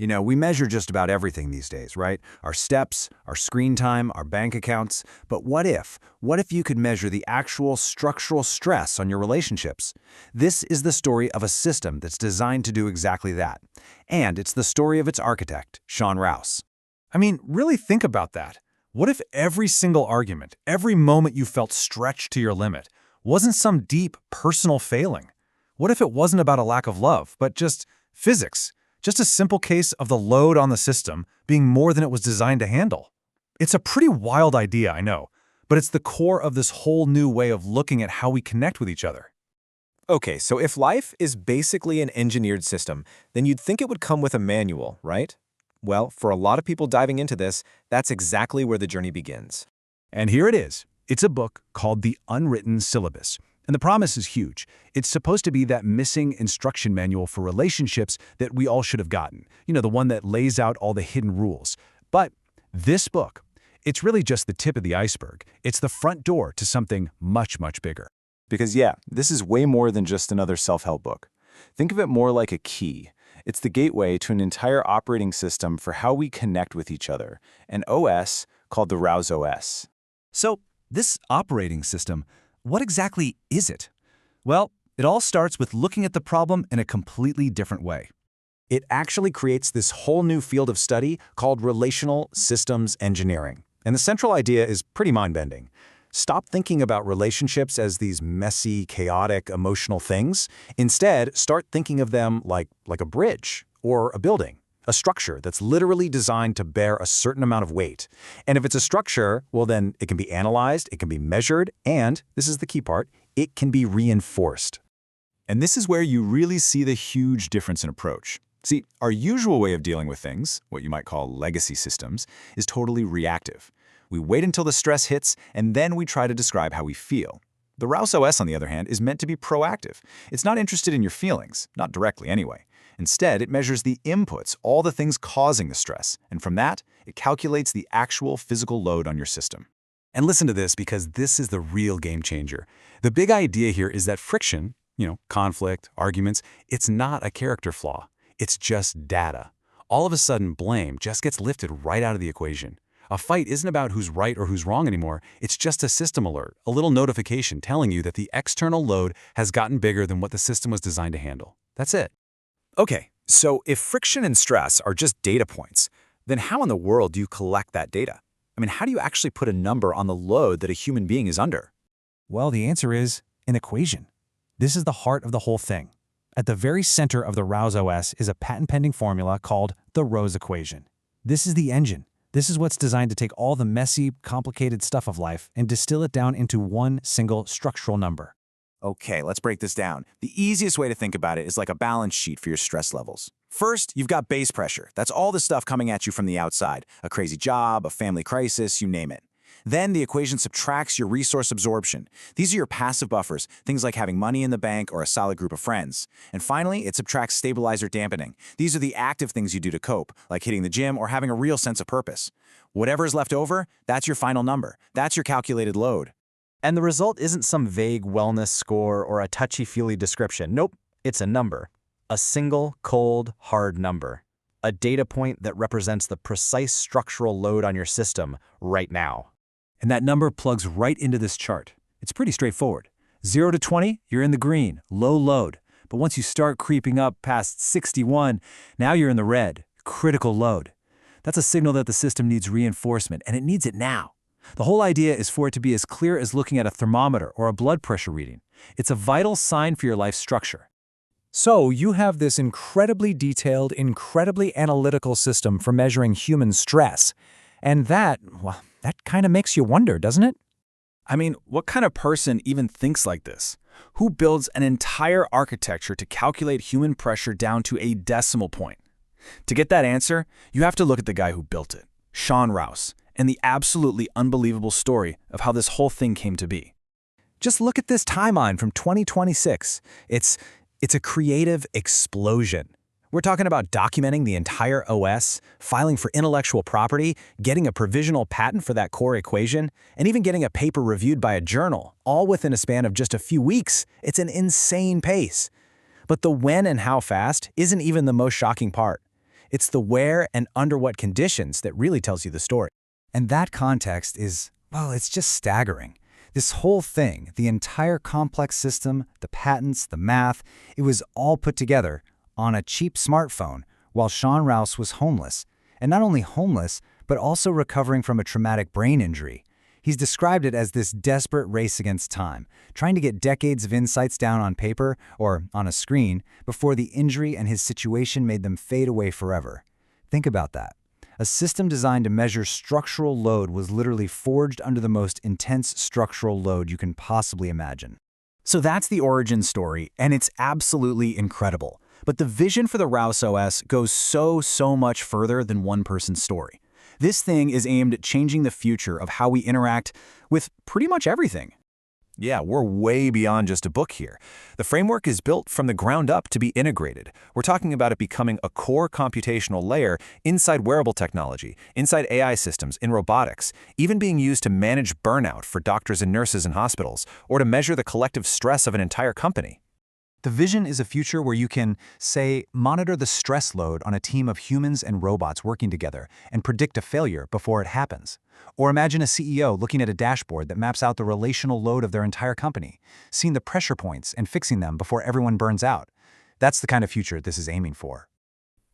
We measure just about everything these days, right? Our steps, our screen time, our bank accounts. But what if? What if you could measure the actual structural stress on your relationships? This is the story of a system that's designed to do exactly that. And it's the story of its architect, Rouse. I mean, really think about that. What if every single argument, every moment you felt stretched to your limit, wasn't some deep, personal failing? What if it wasn't about a lack of love, but just physics? Just a simple case of the load on the system being more than it was designed to handle. It's a pretty wild idea, I know, but it's the core of this whole new way of looking at how we connect with each other. Okay, so if life is basically an engineered system, then you'd think it would come with a manual, right? Well, for a lot of people diving into this, that's exactly where the journey begins. And here it is. It's a book called The Unwritten Syllabus. And the promise is huge. It's supposed to be that missing instruction manual for relationships that we all should have gotten. The one that lays out all the hidden rules. But this book, it's really just the tip of the iceberg. It's the front door to something much, much bigger. Because this is way more than just another self-help book. Think of it more like a key. It's the gateway to an entire operating system for how we connect with each other, an OS called the Rouse OS. So, this operating system, what exactly is it? Well, it all starts with looking at the problem in a completely different way. It actually creates this whole new field of study called relational systems engineering. And the central idea is pretty mind-bending. Stop thinking about relationships as these messy, chaotic, emotional things. Instead, start thinking of them like a bridge or a building, a structure that's literally designed to bear a certain amount of weight. And if it's a structure, well then it can be analyzed, it can be measured, and, this is the key part, it can be reinforced. And this is where you really see the huge difference in approach. See, our usual way of dealing with things, what you might call legacy systems, is totally reactive. We wait until the stress hits, and then we try to describe how we feel. The Rouse OS, on the other hand, is meant to be proactive. It's not interested in your feelings, not directly anyway. Instead, it measures the inputs, all the things causing the stress, and from that, it calculates the actual physical load on your system. And listen to this, because this is the real game changer. The big idea here is that friction, conflict, arguments, it's not a character flaw. It's just data. All of a sudden, blame just gets lifted right out of the equation. A fight isn't about who's right or who's wrong anymore. It's just a system alert, a little notification telling you that the external load has gotten bigger than what the system was designed to handle. That's it. Okay, so if friction and stress are just data points, then how in the world do you collect that data? I mean, how do you actually put a number on the load that a human being is under? Well, the answer is an equation. This is the heart of the whole thing. At the very center of the Rouse OS is a patent-pending formula called the Rose equation. This is the engine. This is what's designed to take all the messy, complicated stuff of life and distill it down into one single structural number. Okay, let's break this down. The easiest way to think about it is like a balance sheet for your stress levels. First, you've got base pressure. That's all the stuff coming at you from the outside. A crazy job, a family crisis, you name it. Then the equation subtracts your resource absorption. These are your passive buffers, things like having money in the bank or a solid group of friends. And finally, it subtracts stabilizer dampening. These are the active things you do to cope, like hitting the gym or having a real sense of purpose. Whatever is left over, that's your final number. That's your calculated load. And the result isn't some vague wellness score or a touchy-feely description. Nope, it's a number. A single, cold, hard number. A data point that represents the precise structural load on your system right now. And that number plugs right into this chart. It's pretty straightforward. 0 to 20, you're in the green, low load. But once you start creeping up past 61, now you're in the red, critical load. That's a signal that the system needs reinforcement, and it needs it now. The whole idea is for it to be as clear as looking at a thermometer or a blood pressure reading. It's a vital sign for your life structure. So you have this incredibly detailed, incredibly analytical system for measuring human stress. And that kind of makes you wonder, doesn't it? I mean, what kind of person even thinks like this? Who builds an entire architecture to calculate human pressure down to a decimal point? To get that answer, you have to look at the guy who built it, Rouse, and the absolutely unbelievable story of how this whole thing came to be. Just look at this timeline from 2026. It's a creative explosion. We're talking about documenting the entire OS, filing for intellectual property, getting a provisional patent for that core equation, and even getting a paper reviewed by a journal, all within a span of just a few weeks. It's an insane pace. But the when and how fast isn't even the most shocking part. It's the where and under what conditions that really tells you the story. And that context is, well, it's just staggering. This whole thing, the entire complex system, the patents, the math, it was all put together on a cheap smartphone while Sean Rouse was homeless. And not only homeless, but also recovering from a traumatic brain injury. He's described it as this desperate race against time, trying to get decades of insights down on paper or on a screen before the injury and his situation made them fade away forever. Think about that. A system designed to measure structural load was literally forged under the most intense structural load you can possibly imagine. So that's the origin story, and it's absolutely incredible. But the vision for the Rouse OS goes so much further than one person's story. This thing is aimed at changing the future of how we interact with pretty much everything. Yeah, we're way beyond just a book here. The framework is built from the ground up to be integrated. We're talking about it becoming a core computational layer inside wearable technology, inside AI systems, in robotics, even being used to manage burnout for doctors and nurses in hospitals, or to measure the collective stress of an entire company. The vision is a future where you can, say, monitor the stress load on a team of humans and robots working together and predict a failure before it happens. Or imagine a CEO looking at a dashboard that maps out the relational load of their entire company, seeing the pressure points and fixing them before everyone burns out. That's the kind of future this is aiming for.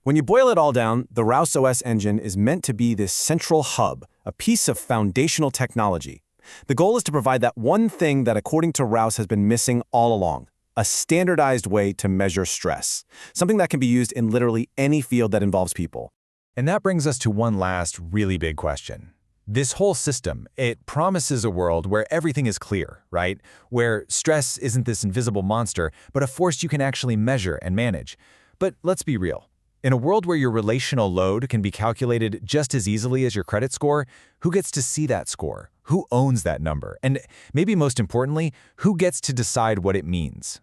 When you boil it all down, the Rouse OS engine is meant to be this central hub, a piece of foundational technology. The goal is to provide that one thing that, according to Rouse, has been missing all along: a standardized way to measure stress, something that can be used in literally any field that involves people. And that brings us to one last really big question. This whole system, it promises a world where everything is clear, right? Where stress isn't this invisible monster, but a force you can actually measure and manage. But let's be real. In a world where your relational load can be calculated just as easily as your credit score, who gets to see that score? Who owns that number? And maybe most importantly, who gets to decide what it means?